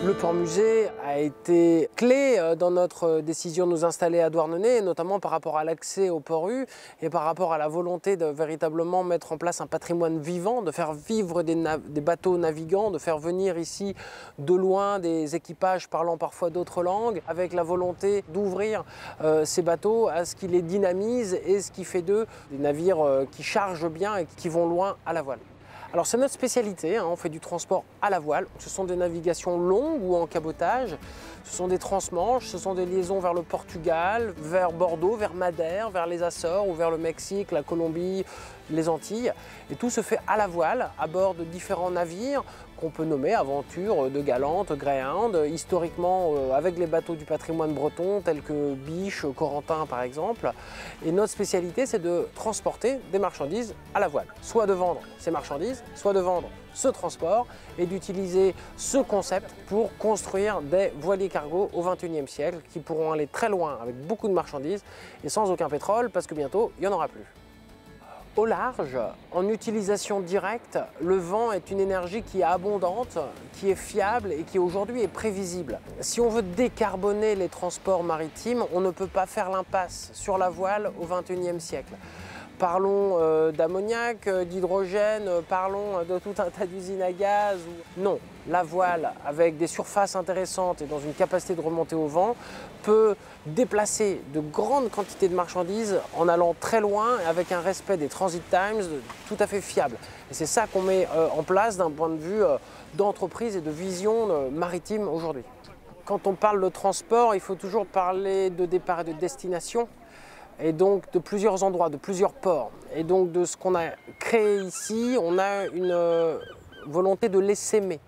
Le port musée a été clé dans notre décision de nous installer à Douarnenez, notamment par rapport à l'accès au port U et par rapport à la volonté de véritablement mettre en place un patrimoine vivant, de faire vivre des bateaux navigants, de faire venir ici de loin des équipages parlant parfois d'autres langues, avec la volonté d'ouvrir ces bateaux à ce qui les dynamise et ce qui fait d'eux des navires qui chargent bien et qui vont loin à la voile. Alors c'est notre spécialité, on fait du transport à la voile. Ce sont des navigations longues ou en cabotage, ce sont des transmanches, ce sont des liaisons vers le Portugal, vers Bordeaux, vers Madère, vers les Açores ou vers le Mexique, la Colombie, les Antilles. Et tout se fait à la voile, à bord de différents navires qu'on peut nommer Aventure, de Galante, Greyhound, historiquement avec les bateaux du patrimoine breton tels que Biche, Corentin par exemple. Et notre spécialité c'est de transporter des marchandises à la voile, soit de vendre ces marchandises, soit de vendre ce transport et d'utiliser ce concept pour construire des voiliers cargo au XXIe siècle qui pourront aller très loin avec beaucoup de marchandises et sans aucun pétrole parce que bientôt il n'y en aura plus. Au large, en utilisation directe, le vent est une énergie qui est abondante, qui est fiable et qui aujourd'hui est prévisible. Si on veut décarboner les transports maritimes, on ne peut pas faire l'impasse sur la voile au XXIe siècle. Parlons d'ammoniac, d'hydrogène, parlons de tout un tas d'usines à gaz. Non, la voile, avec des surfaces intéressantes et dans une capacité de remonter au vent, peut déplacer de grandes quantités de marchandises en allant très loin avec un respect des transit times tout à fait fiable. Et c'est ça qu'on met en place d'un point de vue d'entreprise et de vision maritime aujourd'hui. Quand on parle de transport, il faut toujours parler de départ et de destination. Et donc de plusieurs endroits, de plusieurs ports. Et donc de ce qu'on a créé ici, on a une volonté de les s'aimer.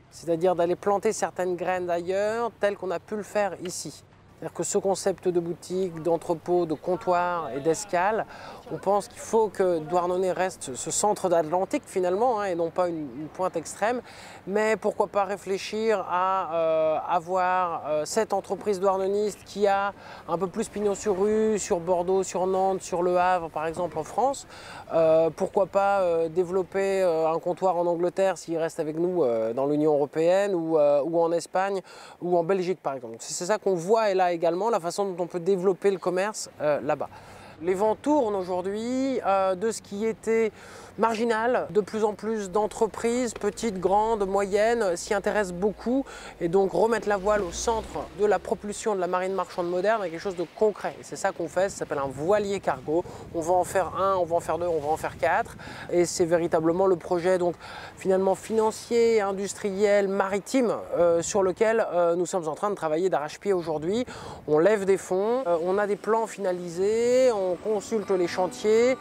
C'est-à-dire d'aller planter certaines graines d'ailleurs, telles qu'on a pu le faire ici. C'est-à-dire que ce concept de boutique, d'entrepôt, de comptoir et d'escale, on pense qu'il faut que Douarnenez reste ce centre d'Atlantique finalement, et non pas une pointe extrême. Mais pourquoi pas réfléchir à avoir cette entreprise douarneniste qui a un peu plus pignon sur rue, sur Bordeaux, sur Nantes, sur Le Havre par exemple en France. Pourquoi pas développer un comptoir en Angleterre s'il reste avec nous dans l'Union européenne ou en Espagne ou en Belgique par exemple. C'est ça qu'on voit et là également la façon dont on peut développer le commerce là-bas. Les vents tournent aujourd'hui de ce qui était marginal. De plus en plus d'entreprises, petites, grandes, moyennes, s'y intéressent beaucoup. Et donc remettre la voile au centre de la propulsion de la marine marchande moderne est quelque chose de concret. Et c'est ça qu'on fait, ça s'appelle un voilier cargo. On va en faire un, on va en faire deux, on va en faire quatre. Et c'est véritablement le projet donc finalement financier, industriel, maritime sur lequel nous sommes en train de travailler d'arrache-pied aujourd'hui. On lève des fonds, on a des plans finalisés, on consulte les chantiers.